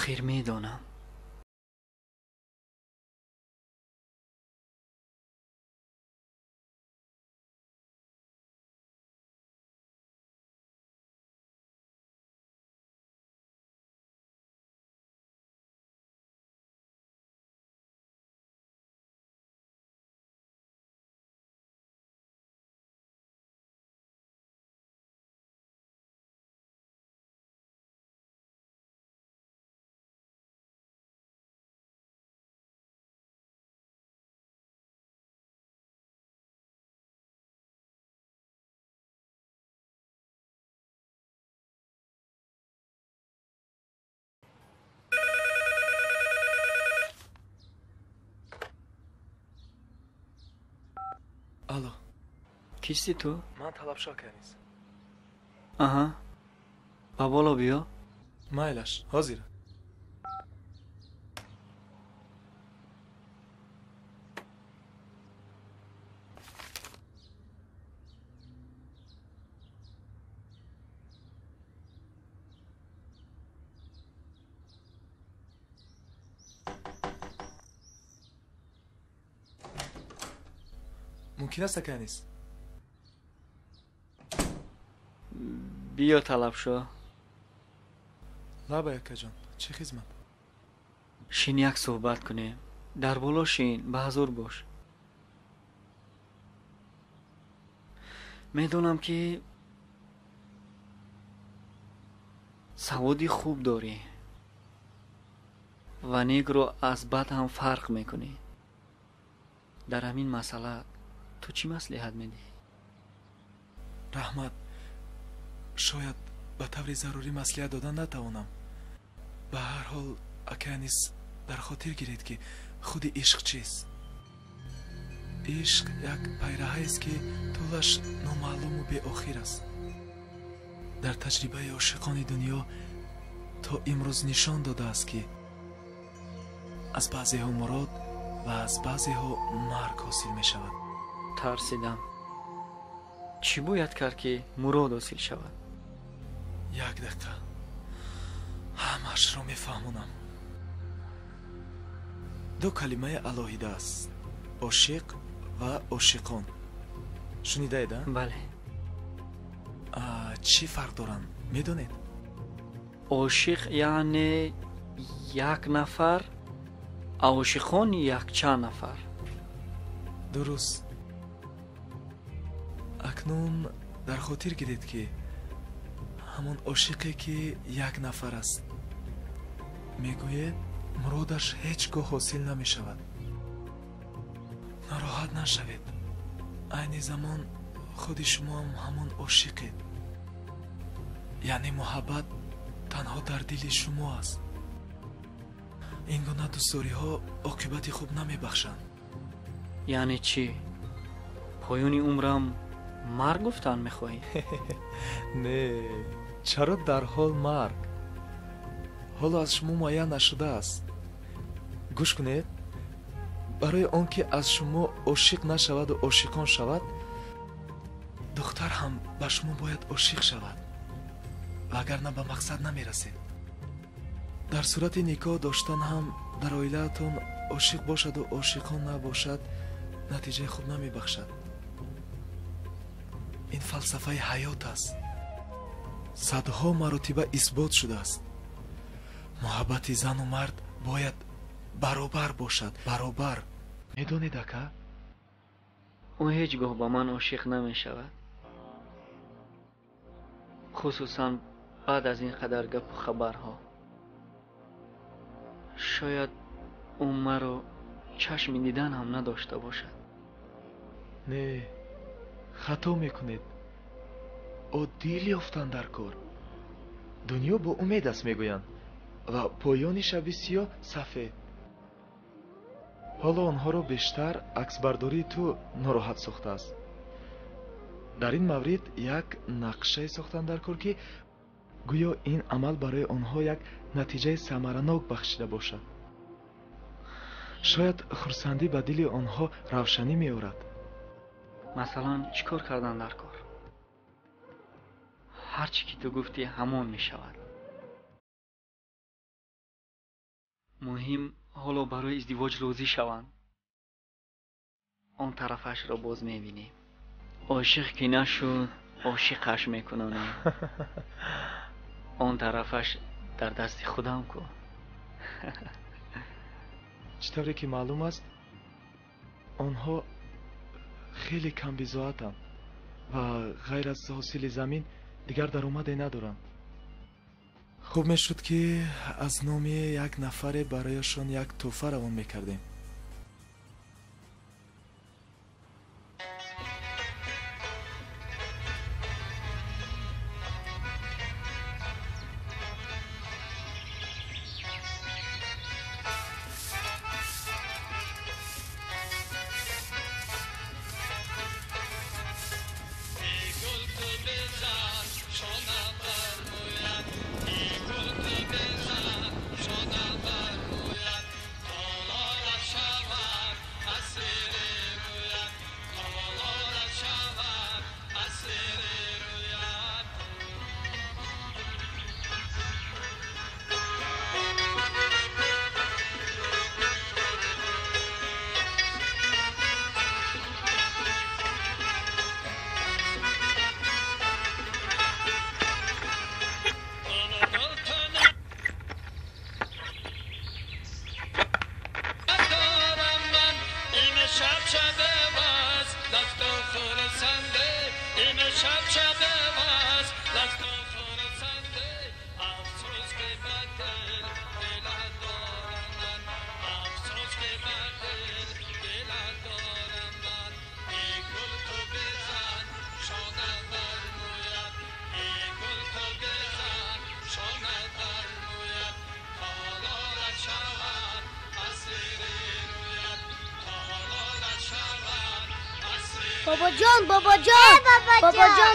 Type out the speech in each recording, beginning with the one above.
آخر میدانم. Алло. کیستی تو؟ Ман талабшо канис. آها. با بالا بیا. Майлаш, ҳозир. ممکن است کنیس. بیا طلب شو. لابا یکا جان، چه خدمت؟ شین یک صحبت کنیم. در بالا شین، به حضور باش. میدونم که سوادی خوب داری و نیک رو از بد هم فرق میکنی. در همین مسئله تو چی مصلحت میدی؟ رحمت، شاید به طور ضروری مصلحت دادن نتوانم. به هر حال اکنیس در خاطر گیرید که خود عشق چیست. عشق یک پیراهی است که طولش نامعلوم و بی آخر است. در تجربه عاشقان دنیا تا امروز نشان داده است که از بعضی ها مراد و از بعضی ها مرگ حاصل می شود. ترسیدم. چی باید کرد که مراد حاصل شود؟ یک دقیقه همش را می فهمونم. دو کلمه الهیده است: عاشق و عاشقان. شنیده اید؟ بله. چی فرق دارن میدونید؟ عاشق یعنی یک نفر، عاشقان یک چند نفر. درست. اکنون در خاطر گیرید که همون عاشقی که یک نفر است میگوید مرادش هیچگاه حاصل نمی شود. ناراحت نشوید. عین زمان خود شما هم همون عاشقید. یعنی محبت تنها در دل شما است. این گونه دوستداری ها عاقبت خوب نمی بخشند. یعنی چی؟ پایان عمرم مرگ گفتن میخواهی؟ نه، چرا در حال مرگ؟ حالا از شما معین نشده است. گوش کنید. برای آنکه از شما عاشق نشود و عاشقان شود، دختر هم به شما باید عاشق شود، وگرنه به مقصد نمی رسید. در صورت نکاح داشتن هم در عائله‌تان عاشق باشد و عاشقان نباشد، نتیجه خوب نمی بخشد. این فلسفه حیات است. صدها مراتبه اثبات شده است. محبت زن و مرد باید برابر باشد. برابر. میدونید اکا؟ او هیچگاه با من عاشق نمی شود. خصوصا بعد از این قدر گپ و خبرها. شاید او مرا چشم دیدن هم نداشته باشد. نه، خطا میکنید. او دیل یافتن در کار. دنیا با امید است میگویند و پایانش بسیار سفید. حالا آنها را بیشتر عکسبرداری تو ناراحت ساخته است. در این مورد یک نقشه ساختن در کار که گویا این عمل برای آنها یک نتیجه ثمرناک بخشیده باشد. شاید خرسندی به دل آنها روشنی می‌آورد. مثلا چیکار کردن در کار؟ هر چی که تو گفتی همان می شود. مهم حالا برای ازدواج راضی شوند. آن طرفش را باز میبینیم. عاشق که نشد عاشقش میکنانیم. آن طرفش در دست خودم کن. چطوری که معلوم است آنها خیلی کم بی‌زاعتند و غیر از حاصل زمین دیگر درآمدی ندارند. خوب میشد که از نام یک نفر برایشان یک تحفه روان میکردیم.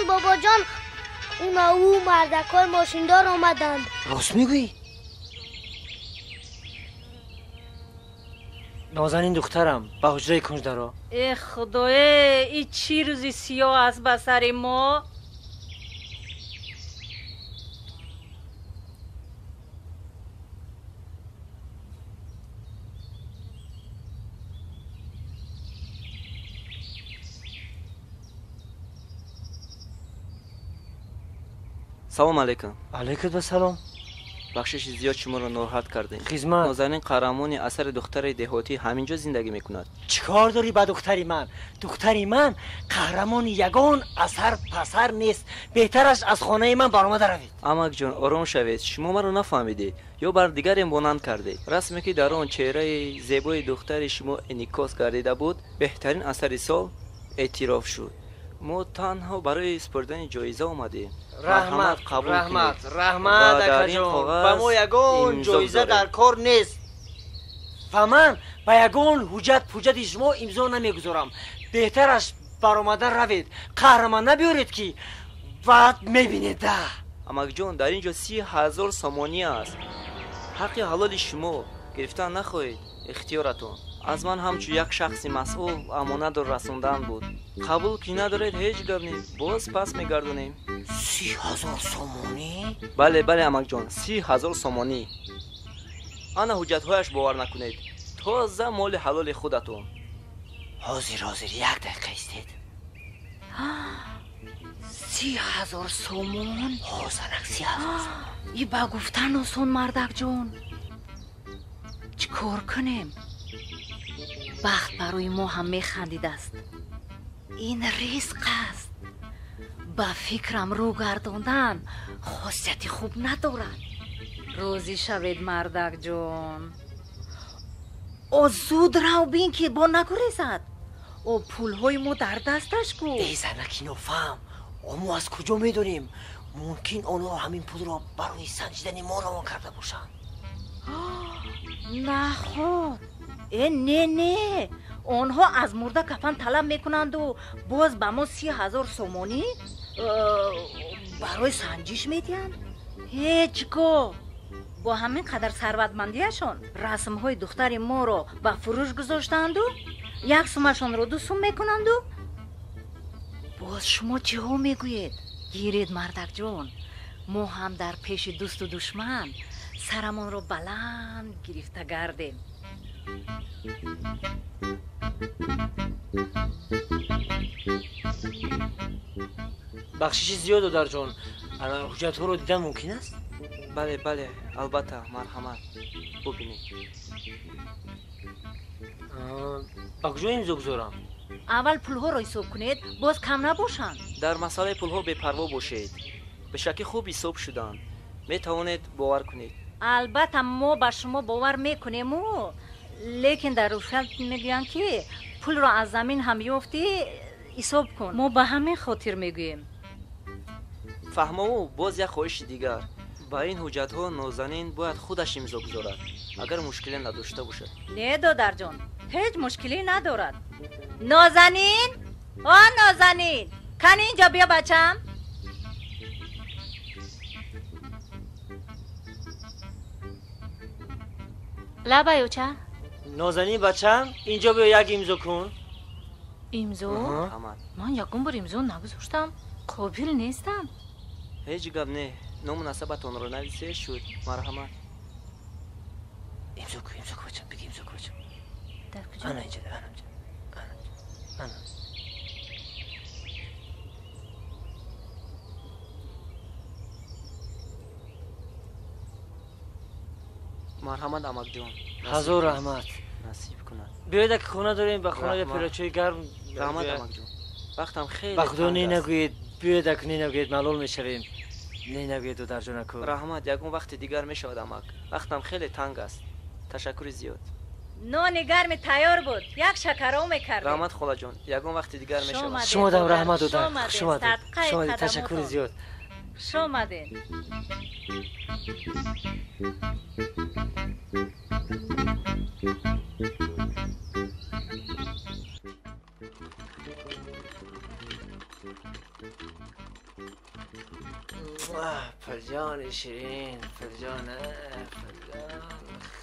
بابا جان او مردکای ماشیندار آمدند. راست میگویی؟ نازنین دخترم به حجره کنج درا. ای خدای این چی روزی سیاه است بسر ما؟ سلام علیکم. علیکم سلام. بخشش زیاد شما را ناراحت کردیم. خدمت. نازنین قهرمانی اثر دختر دهاتی همینجا زندگی میکند. چیکار داری با دختری من؟ دختری من قهرمان یگان اثر پسر نیست. بهترش از خانه من برآمده روید. عمک جان آرام شوید. شما مرا نفهمیدید یا بر دیگر مانند کردید. رسمی که در آن چهره زیبای دختر شما انعکاس گردیده بود بهترین اثر سال اعتراف شد. ما تنها برای سپردن جایزه آمدیم. رحمت اکاجون با ما یگان جایزه در کار نیست و من با یگان حجت شما امضا نمیگذارم. بهترش برآمده روید. قهرمان نبیارید که بعد میبینید ده. عمک جان در اینجا 30,000 سامانی است. حق حلال شما گرفتن نخواهید. اختیارتون. از من همچون یک شخص مسئول امانت را رسوندن بود. قبول که ندارید هیچ گپ نیست. باز پس میگردونیم. 30,000 سامانی؟ بله عمک جان 30,000 سامانی. انا حجتهایش باور نکنید. تازه مال حلال خودتون. حاضر یک دقیقه استید. 30,000 سامان؟ حاضرک 30,000 سامان. ای با گفتن آسان مردک جان. چی کار کنیم؟ بخت برای ما هم میخندید است. این رزق است. با فکرم رو گرداندن خاصیت خوب ندارد. روزی شوید مردک جان. او زود رو بین که با نگریزد. او پولهای ما در دستش کو. ای زنکی نفهم. اما از کجا میدونیم؟ ممکن آنها همین پول را برای سنجیدن ما روان کرده باشند. نه خود. نه آنها از مرده کفن طلب میکنند و باز به ما 30,000 سامانی برای سنجش میدین. هیچگاه با همین قدر ثروتمندیشان رسم های دختر ما را به فروش گذاشتند و یک سومشان را 2 سوم میکنند و باز شما چه ها میگویید؟ گیرید مردک جان. ما هم در پیش دوست و دشمن سرمان رو بلند گرفته گردیم. بخشش زیاد دادر جان. حجت ها رو دیدن ممکن است؟ بله بله البته مرحمت ببینید. با کجا امضا بذارم؟ اول پول ها رو حساب کنید باز کم نباشند. در مسئله پول ها بی‌پروا باشید. به شکل خوب حساب شدن. می توانید باور کنید. البته ما با شما باور میکنیم لیکن در روشن میگوین که پول رو از زمین هم یافتی حساب کن. ما به همین خاطر میگوییم. فهمو باز یک خواهش دیگر. با این حجت ها نازنین باید خودش امضا گذارد اگر مشکلی نداشته باشد. نه دادر جان هیچ مشکلی ندارد. نازنین نازنین کنی اینجا بیا بچم. لبایوچه نازنین بچم اینجا بیا یک امضا کن. امضا؟ مرحمت. من یکم بار امضا نگذاشتم. قابل نیستم. هیچ گپ نه. نامناسبتان رو نویسه شد. مرحمت. امضا کن بچم بگی امضا کن بچم. در کجا؟ انا اینجا انا مرحمت امک جان. هزار رحمت. نصیب کند. بیاید که خونه داریم به خونه رحمت. پلاچوی گرم. رحمت امک جان. وقتم خیلی به خدا تنگ است. نگویید بیاید که نگویید ملول میشویم. نگویید دو درجا نکن. رحمت یکون وقت دیگر میشود امک. وقتم خیلی تنگ است. تشکر زیاد. نان گرم تیار بود. یک شکرو میکردیم. رحمت خاله جان. یکون وقت دیگر میشود. شما دم رحمت دو در. شما شما ده. شما صدقه تشکر قدماتون. زیاد. شما ده. فرجان شیرین فرجان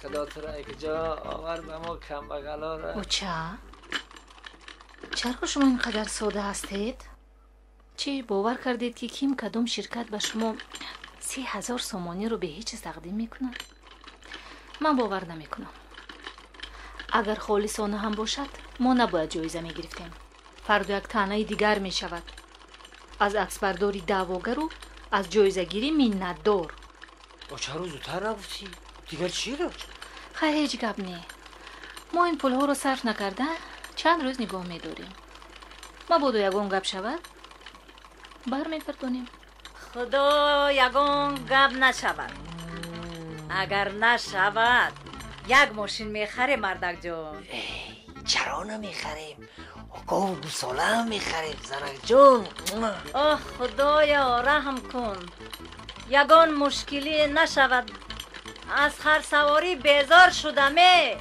خدا تو را یک جا آور به ما کم بغلا را. اوچه چرا شما اینقدر ساده هستید؟ چی باور کردید که کیم کدام شرکت به شما 30,000 سومانی رو به هیچ چیز تقدیم میکنه؟ من باور نمیکنم. اگر خالصانه هم باشد ما نباید جایزه میگرفتیم. فردا یک طعنه دیگر میشود. از عکسبرداری دعواگر و از جایزه گیری منتدار. با چه روز زودتر نگفتی؟ دیگر چی رو؟ خیلی هیچ گپ نی. ما این پول ها رو صرف نکرده چند روز نگاه میداریم. ما بودو یگون گپ شود بر میگردونیم. خدا یگون گپ نشود. اگر نشود یک ماشین میخره مردک جان. چرا نمیخریم؟ آقا و گوساله هم میخریم زنک جون. آه خدایا رحم کن. یگان مشکلی نشود. از خرسواری بیزار شدمه.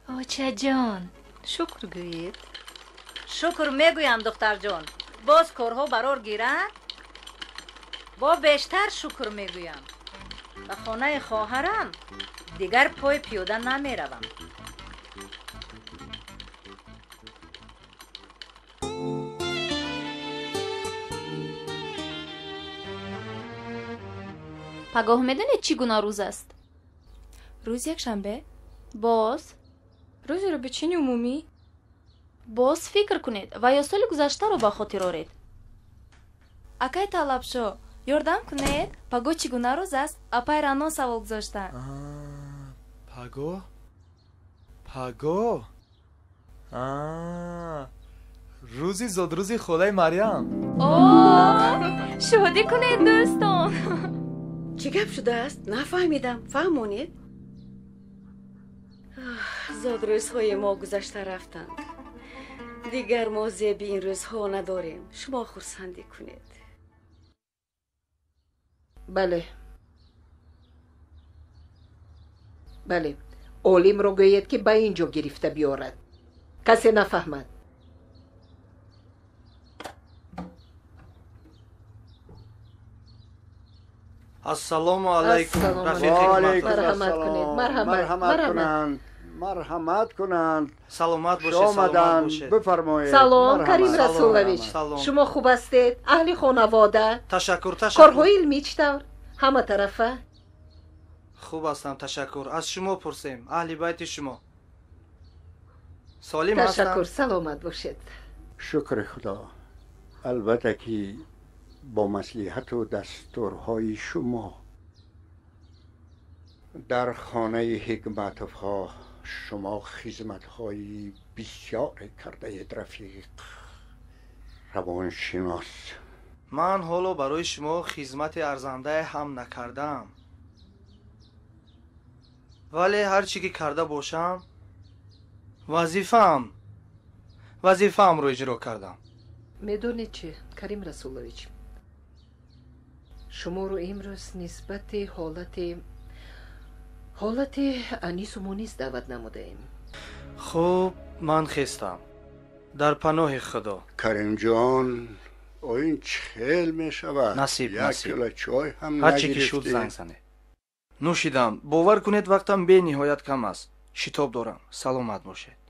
اوچه جان شکر گویید. شکر میگویم دختر جان. باز کارها برار گیرد با بیشتر شکر میگویم. به خانه خواهرم دیگر پای پیاده نمیروم. پگاه میدونید چی گونه روز است؟ روز یک شنبه؟ باز روزی رو به چین عمومی؟ باز فکر کنید و یا سال گذشته رو با خاطر آرید. акай талабшо ёрдам кунед паго чӣ гуна рӯз аст апай рано савол гузоштанд. پگاه روزی زاد روزی خدای مریم. шодӣ кунед дӯстон. چی گپ شده است؟ نفهمیدم. فهمونید؟ زاد روزهای ما گذشته رفتند. دیگر ما زیبی این روزها نداریم. شما خرسندی کنید. بله عالم را گوید که به اینجا گرفته بیارد. کسی نفهمد. السلام علیکم. مرحمت کنید. مرحمت. مرحمت کنند. سلامت باشید. آمدن بفرمایید. سلام کریم رسولویچ. شما خوب هستید؟ اهل خانواده؟ تشکر. کارهای علمی چطور؟ همه طرفه؟ خوب هستم تشکر. از شما پرسیم. اهل بیت شما سالم هستند؟ تشکر. سلامت باشید. شکر خدا. البته که با مصلحت و دستورهای شما در خانه حکمت‌ها شما خدمت‌های بسیار کرده اید رفیق روانشناس. من حالا برای شما خدمت ارزنده هم نکردم، ولی هر چی که کرده باشم وظیفه‌ام رو اجرا کردم. میدونید چه کریم رسولویچ، شما رو امروز نسبت حالت انیس و مونیس دعوت نموده ایم. خوب من خستم در پناه خدا. کریم جان این چهل می شود. نصیب یک کیلو چای هم هر چی که شد زنگ زنه. نوشیدم. باور کنید وقتم به نهایت کم است. شتاب دارم. سلامت باشید.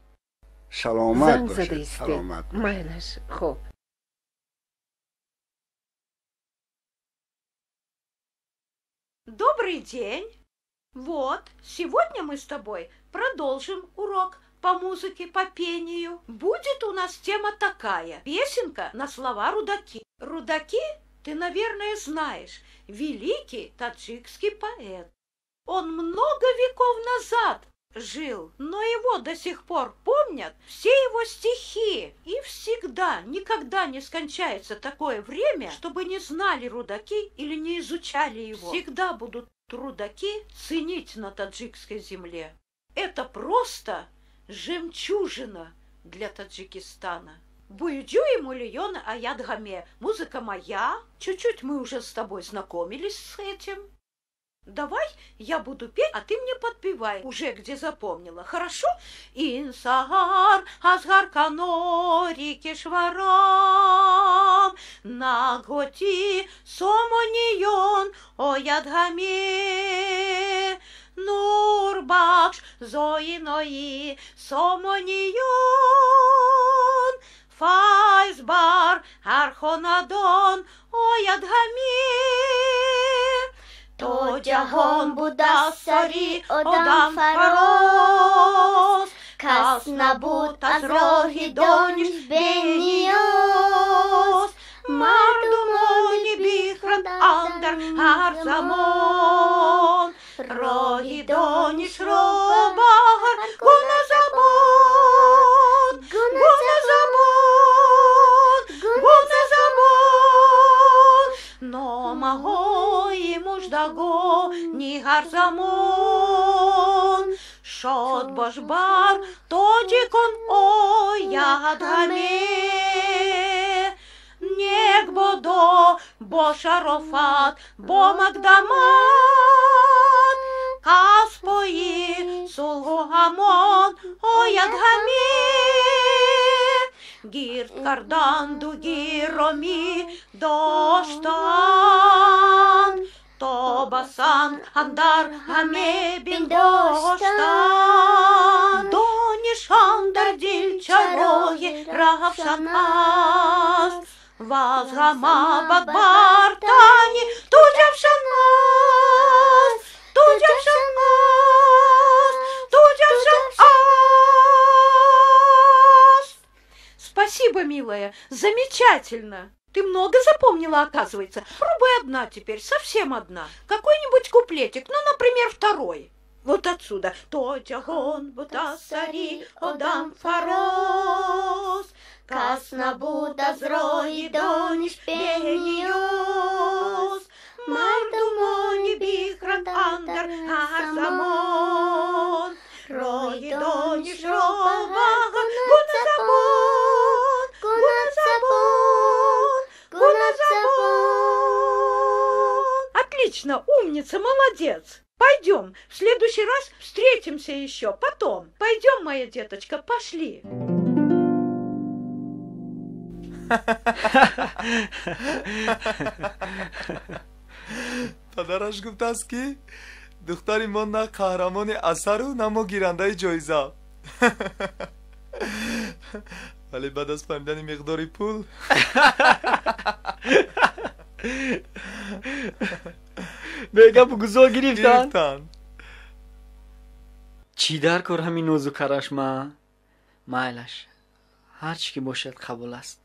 سلامت башед. Саломат. Майнаш, хоп. Добрый день. Вот, сегодня мы с тобой продолжим урок по музыке, по пению. Будет у нас тема такая. Песенка на слова Рудаки. Рудаки, ты, наверное, знаешь, великий таджикский поэт. Он много веков назад жил, но его до сих пор помнят все его стихи. И всегда, никогда не скончается такое время, чтобы не знали Рудаки или не изучали его. Всегда будут Рудаки ценить на таджикской земле. Это просто жемчужина для Таджикистана. Буйджуи мулиона аядгаме. Музыка моя. Чуть-чуть мы уже с тобой знакомились с этим. Давай я буду петь, а ты мне подпевай, уже где запомнила, хорошо? Инсагар, азгар канори кешварам, наготи сомонион оядгаме, нурбакш зоинои сомонион, файзбар архонадон оядгаме. То جهان بود از سری آدم فراز، کس نبود از راه دانش به نیاز. مردمانی بیخرد اندر هر زمان، راه دانش را با هر گونه زبان، گونه زبان، گونه زبان. نامه های مژدگانی هر زمان، شاد باش بر تاجیکان آید همه. نیک بادا با شرافت با مقدمت، کسبای صلح و امان آید همه. گرد کردند و گرامی داشتند، تا بسند اندر همه بنداشتند. دانشان در دل چرای روشن است، و از همه بدبرتنی تو جوشن است، تو جوشن است، تو جوشن است. Спасибо, милая, замечательно. Ты много запомнила, оказывается. Пробуй одна теперь, совсем одна. Какой-нибудь куплетик, ну, например, второй. Вот отсюда. То джахон бутасари одам фароз, кас набуд аз рои дониш бениоз. Мардумони бихранд андер хар замон, рои дониш роваган гуна забон, гуна забон, гуна забон. Отлично, умница, молодец. Пойдем, в следующий раз встретимся еще, потом. Пойдем, моя деточка, пошли. پدرش گفت است که دختری ما نه قهرمان اثر و نه ما گیرنده جایزه. ولی بعد از فهمیدن مقدار پول بگم بگذار گرفتن. چی در کار همین نوزو کرش ما؟ مایلش هر چی که باشد قبول است.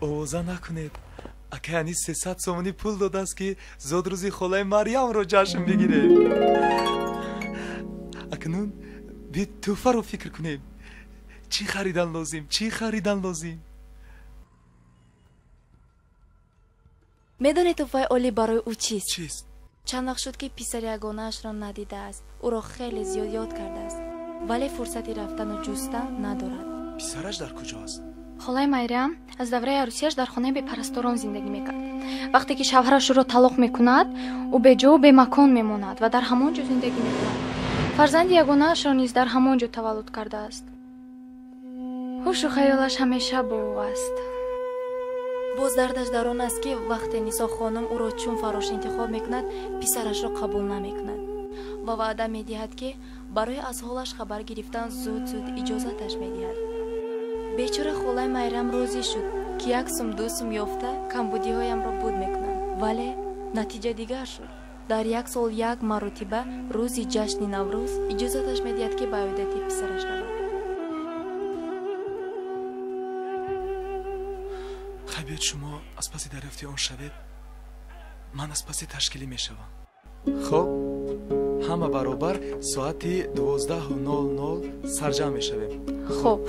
اوضا نکنید. اکه یعنی 300 سومونی پول داده است که زود روزی خالای مریم رو جشن بگیره. اکنون بیا توفه رو فکر کنیم. چی خریدن لازم؟ میدونی توفه اولی برای او چیست؟ چیست؟ چند وقت شد که پسر یگانه‌اش را ندیده است. او را خیلی زیاد یاد کرده است، ولی فرصتی رفتن و جستن ندارد. پسرش در کجاست؟ خالای مریم از دوره عروسیش در خانه بپرستاران زندگی میکرد. وقتی که شوهرش را طلاق میکند، او به جا و به مکان میماند و در همان جا زندگی میکند. فرزند یگانه‌اش را نیز در همان جا تولد کرده است. هوش و خیالش همیشه با او است. باز دردش در آن است که وقتی نیسا خانم او را چون فراش انتخاب میکند، پسرش را قبول نمیکند و وعده میدهد که برای از حالش خبر گرفتن زود اجازتش میدهد. بیچاره خالای مریم راضی شد که 1 سوم 2 سوم یافته کمبودی هایم را بود میکنم، ولی نتیجه دیگر شد. در 1 سال 1 مرتبه روزی جشن نوروز اجازتش میدهد که به عیادت پسرش رود. خیلیت شما از پس دریافتی آن شوید، من از پس تشکیلی میشوم. خب همه برابر ساعت 12:00 سرجم میشویم. خب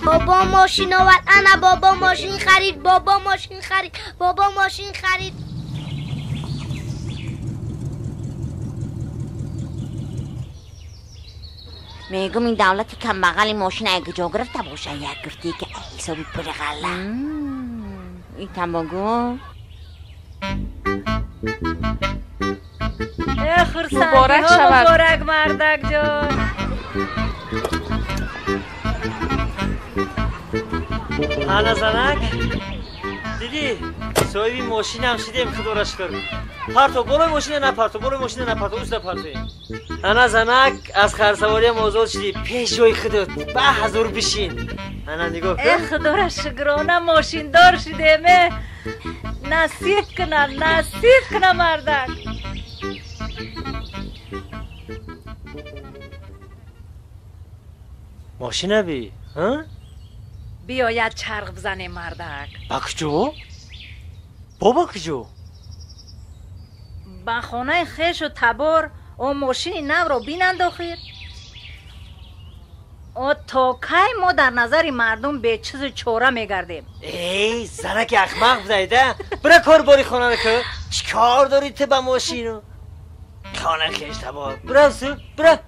بابا ماشین آورد. انا بابا ماشین خرید. بابا ماشین خرید. میگم این دولتی که مقالی ماشین اگه جا گرفته باشه یک گفتی که حسابی پر غله این تنباگو مبارک شود مبارک مردک جان. انا زنک دیدی صاحبی ماشین هم شدیم خدورش کرد پارتو برو ماشین نپارتو برو ماشین نپارتو اوست پارتوی انا زنک از خرسواری هم آزاد شدی پیش جای خودت به حضور بشین انا نگاه کن خدورش شکرانه ماشین دار شدیم نصیب کنه مردک. ماشین بی ها بیاید چرخ بزنه مردک. بکجو؟ بابا کجو؟ با خانه خیش و تبار او ماشین نو رو بین انداخید او تا کی ما در نظر مردم به چیز چوره میگردیم. ای زنک اخمق بدایده برا کار باری خانه که چی کار داری تو با ماشینو خانه خیش تبار برا سو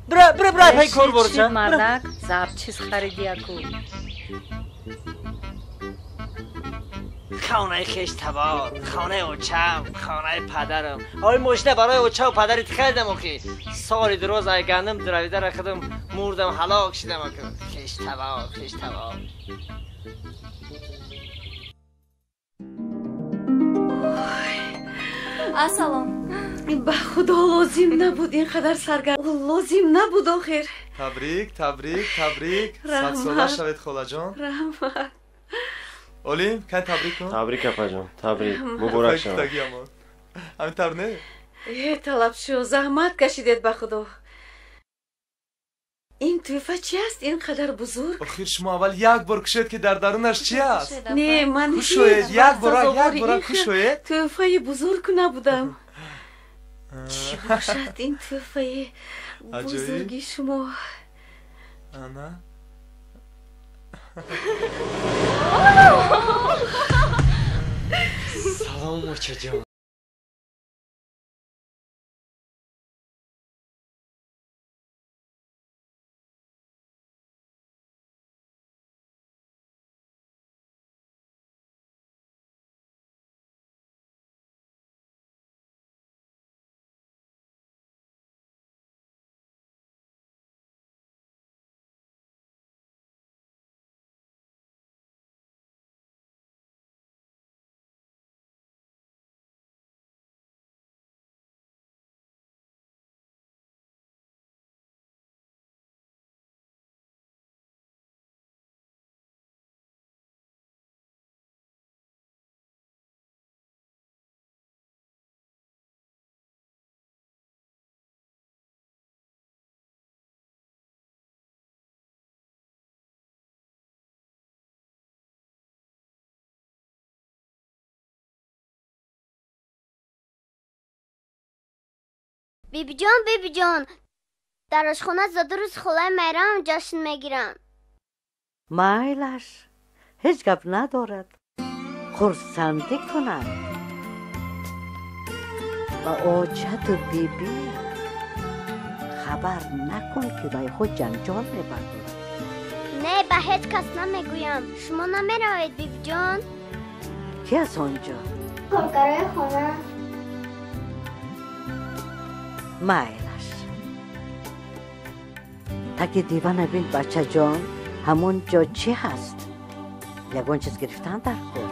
برا پای کار بارو چه مردک زب چیز خریدی اکو خانه خیش تبار خانه اوچم خانه پدرم آی ماشینه برای اوچه و پدری خریدم اخی سالی دروز ای گندم درویده را خودم موردم حلاک شدم اکو خیش تبار اسلام به خدا لازم نبود اینقدر سرگرم لازم نبود آخر. تبریک صد ساله شوید خاله جان. رحمت اولیم کن تبریک کن. تبریک اپا جان تبریک مبارک شما. همین تر نه طلب شو زحمت کشیدید به خدا. این توفه چی است اینقدر بزرگ؟ آخر شما اول یک بار کشید که در درونش چی است؟ نه من خوش شوید یک بار خوش شوید. توفه بزرگ نبودم. چی باشد این توفه بزرگی شما؟ انا سلام موچه جان. بیبی جان در آشخانه زاده روز خلای میرم جشن میگیرم. مایلش هیچ گپ ندارد خرسندی کند و آجت و بیبی خبر نکن که بای خود جنجال میبردارد. نه به هیچ کس نمیگویم. شما نمیروید بیبی جان؟ کی از آنجا؟ کارگرای خانه. مایلش تاکه دیوانه بین بچه جان همون جا چی هست؟ یکون چیز گرفتن در کار.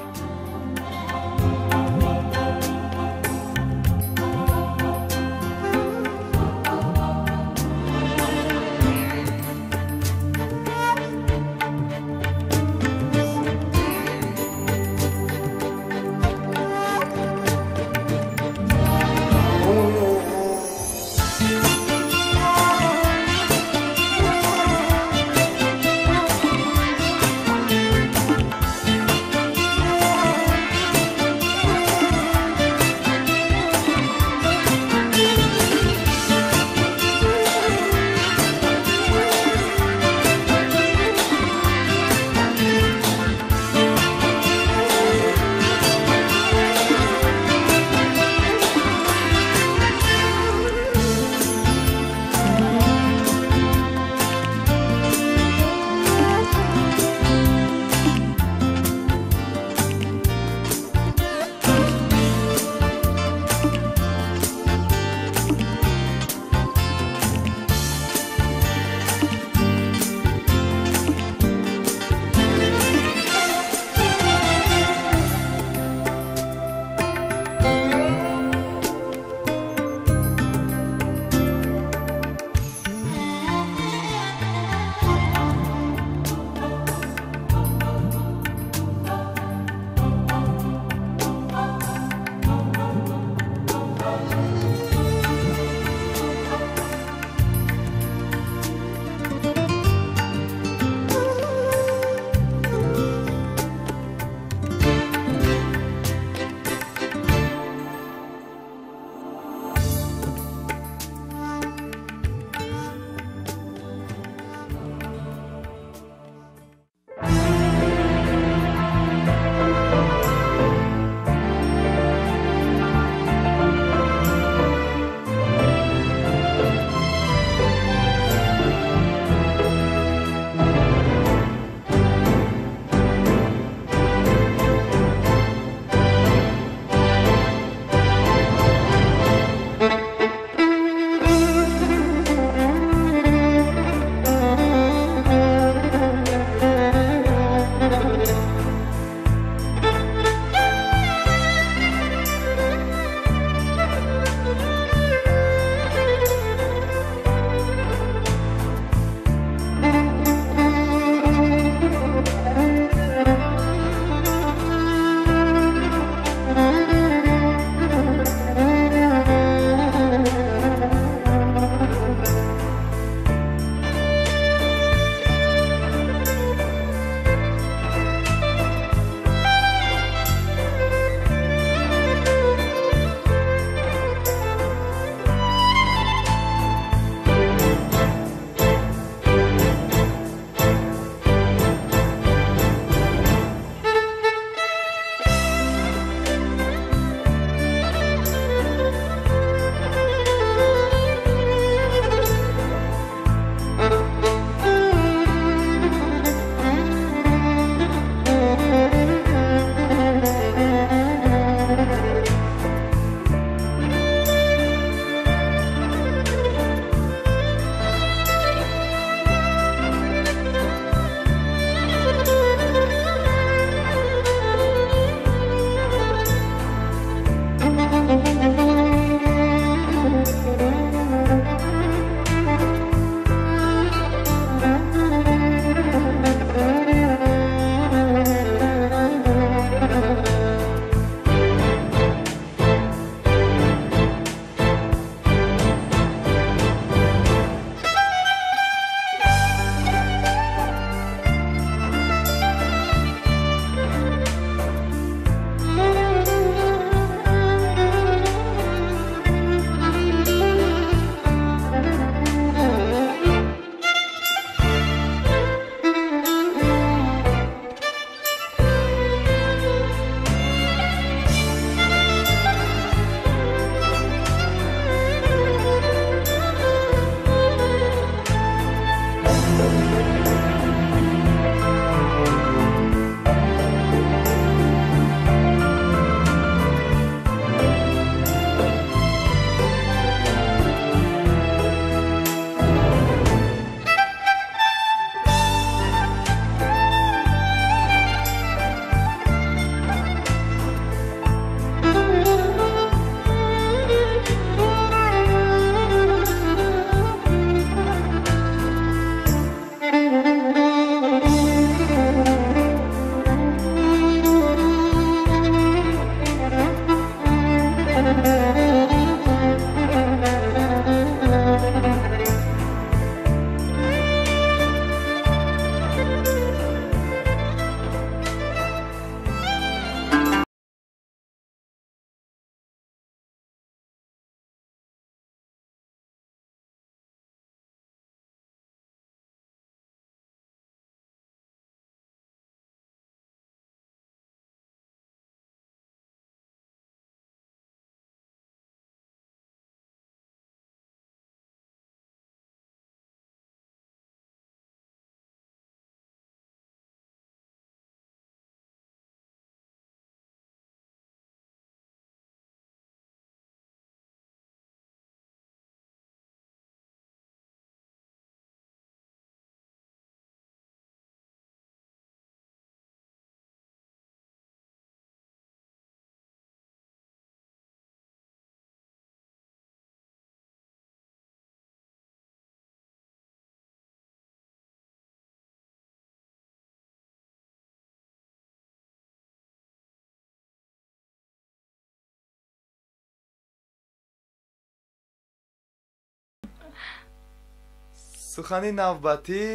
сухани навбатӣ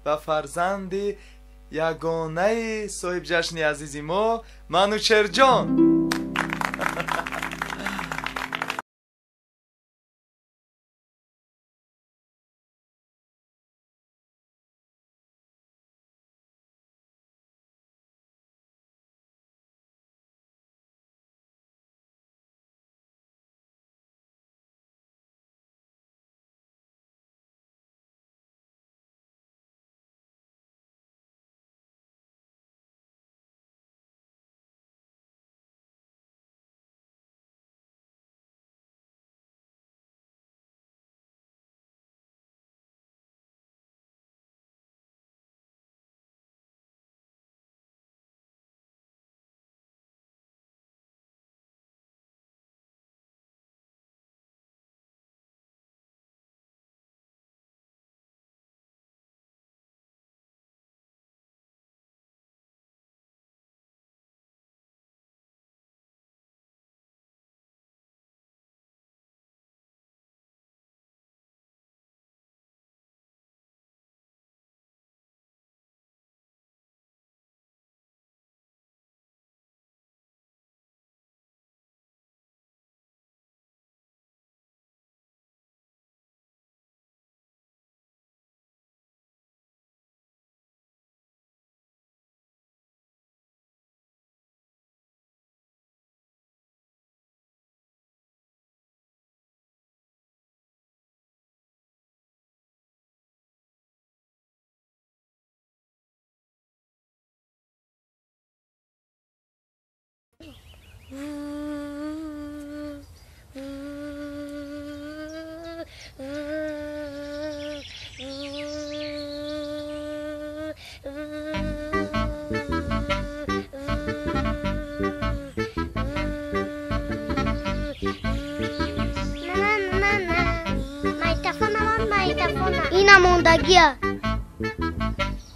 ба фарзанди ягонаи соҳибҷашни азизи мо Манучерҷон. موندگیه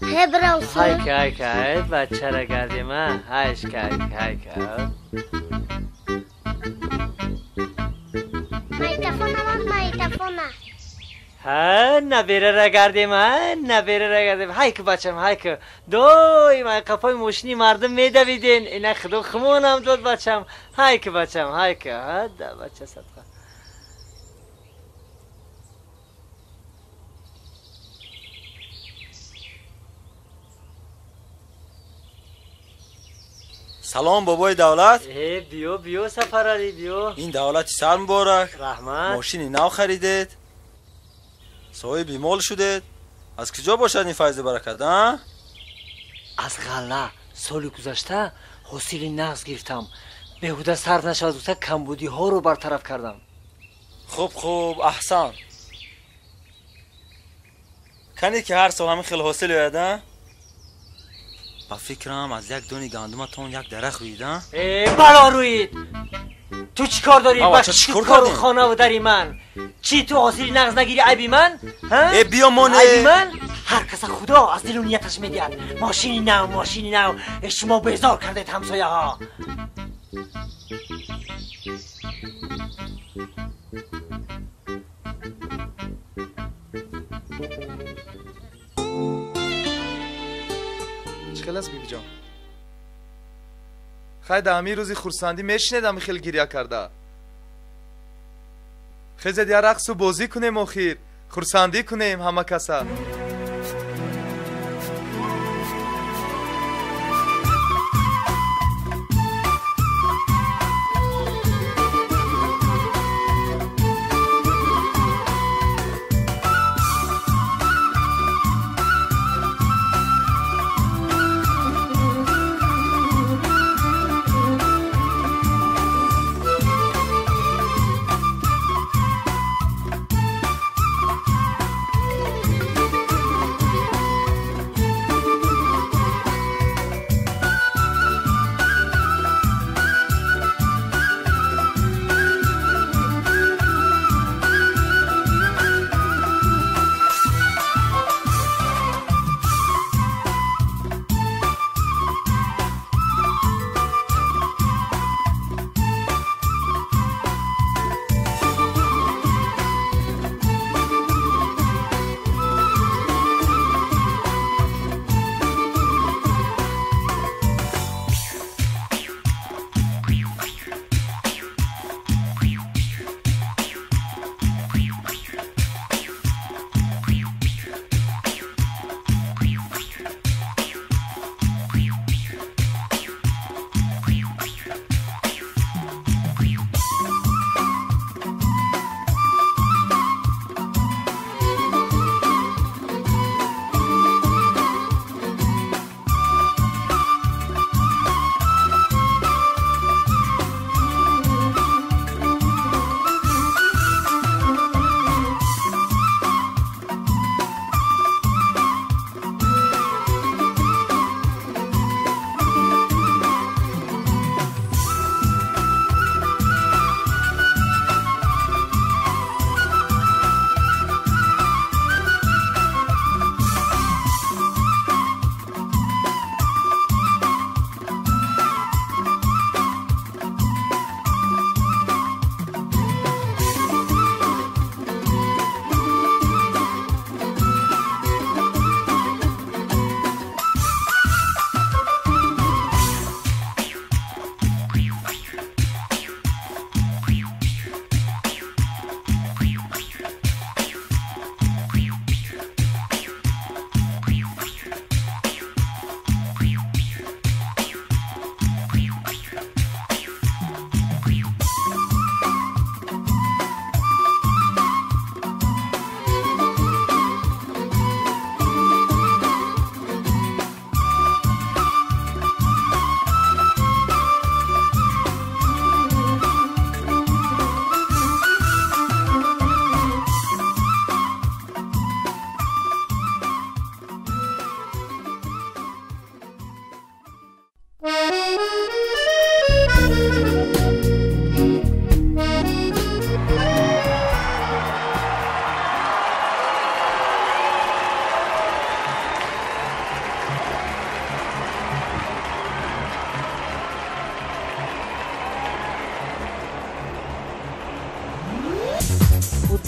هبراوسو های که بچه را کردیم هایش که مایتفونه ها نبیره را کردیم های که بچم های که دوی مای قفای موشنی مردم میدویدین اینا خدو خمونم داد بچم های که ها ده بچه صدقه سلام بابای دولت. بیو سفراری بیو. این دولت سر مبارک. رحمت. ماشینی نو خریدید. صاحب مال شدید. از کجا باشد این فیض برکت ها؟ از غله سال گذشته حاصل نقص گرفتم. بهوده سر نشد کمبودی ها رو برطرف کردم. خوب احسن. کنی که هر سال همین خیلی حاصل یاده؟ با فکرم از یک دونی گندمتون یک درخت رویده. بلا روید. تو چی کار داری؟ با چی کار خانه و داری من؟ چی تو حاصل نقص نگیری عیبی من؟ بیا مونه. عیبی من؟ هر کس خدا از دل و نیتش میدید. ماشینی نو شما بیزار کردید همسایه ها. چخیل است بیبی جان؟ خیلی دامی روزی خورسندی میشنه دامی خیلی گریه کرده. خیلی دیگه رقص و بازی کنیم اخیر خورسندی کنیم همه کسا.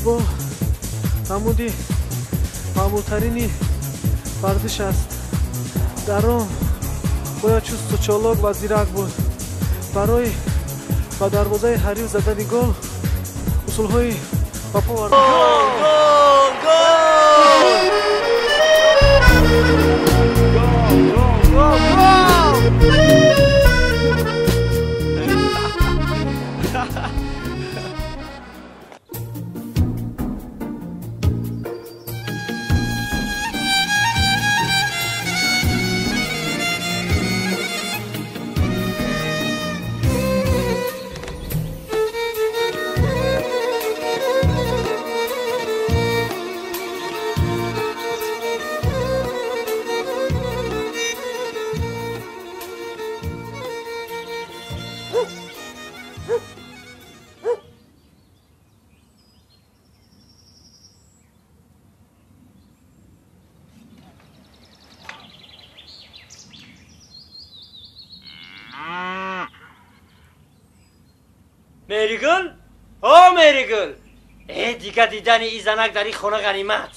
футбол ҳамуди маъмултарини варзиш аст. дар он бояд чусту чолок ва зирак буд. барои ба дарвозаи ҳариф задани гол усулҳои ба по مریگل؟ او مریگل دیگه دیدن ای زنک در این خونه غنیمت.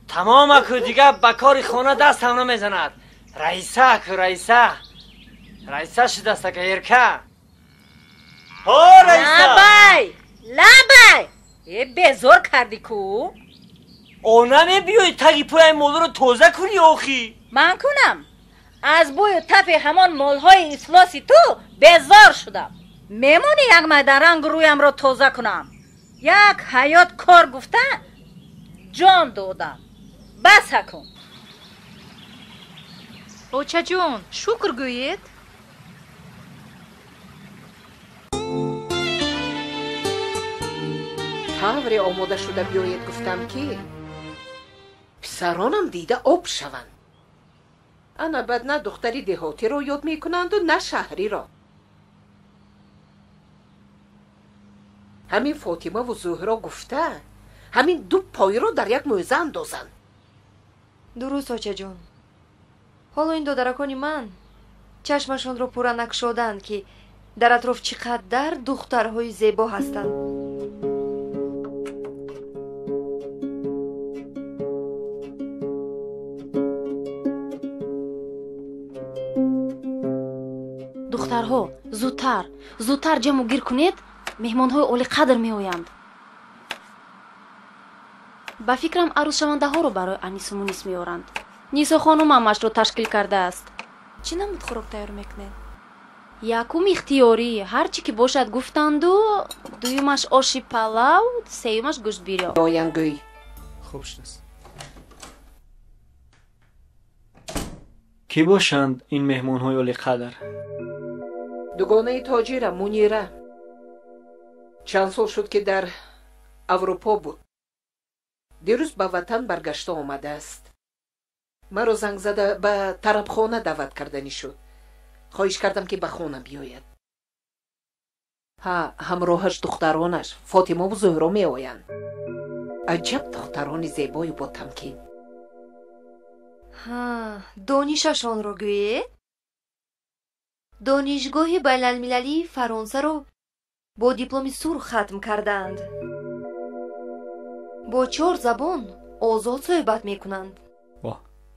تمام که دیگه به کار خونه دست هم نمیزند. رئیسه که رئیسه شده است که یرکه. ها رئیسه لبای بزور کردی کو؟ او نمی بیایی تگی پای مولو رو توزه کنی آخی؟ من کنم از بوی تف همان مولهای افلاسی تو بزار شدم. میمونی یک مدرنگ رویم رو توزه کنم. یک حیات کار گفته جان دادم. بس کن. اوچه جون شکر گویید. тавре омода шуда биёед гуфтам ки писаронам дида об шаванд. ана баъд на духтари деҳотиро ёд мекунанду на шаҳриро. ҳамин фотимаву зӯҳро гуфта ҳамин ду пойро дар як мӯъза андозанд. дуруст очаҷон. ҳоло ин додаракони ман чашмашонро пурра накушоданд ки дар атроф чӣ қадар духтарҳои зебо ҳастанд. духтарҳо зудтар ҷамъу гир кунед, меҳмонҳои олиқадр меоянд. ба фикрам арӯзшавандаҳоро барои анису мунис меоранд. нисо хонум амашро ташкил кардааст. чӣ намуд хӯрок тайёр мекунед? якум ихтиёрӣ ҳар чӣ ки бошад гуфтанду, дуюмаш оши палав, сеюмаш гӯштбирё. оянгӯй хуб шудааст. ки бошанд ин меҳмонҳои олиқадр? дугонаи тоҷира мунира чанд сол шуд ки дар аврупо буд. дирӯз ба ватан баргашта омадааст. маро занг зада ба тарабхона даъват карданӣ шуд. хоҳиш кардам ки ба хона биёяд. ҳамроҳаш духтаронаш фотимову зӯҳро меоянд. аҷаб духтарони зебою бо тамкин. донишашонро гӯед? донишгоҳи байналмилалии фаронсаро бо дипломи сурх хатм карданд. бо 4 забон озод суҳбат мекунанд.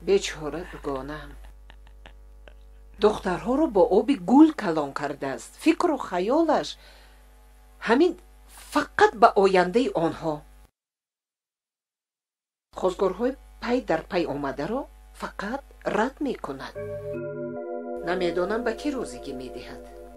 бечора дугонаам духтарҳоро бо оби гул калон кардааст. фикру хаёлаш ҳамин фақат ба ояндаи онҳо. хозгорҳои пай дар пай омадаро фақат рад мекунад. намедонам ба кӣ розигӣ медиҳад.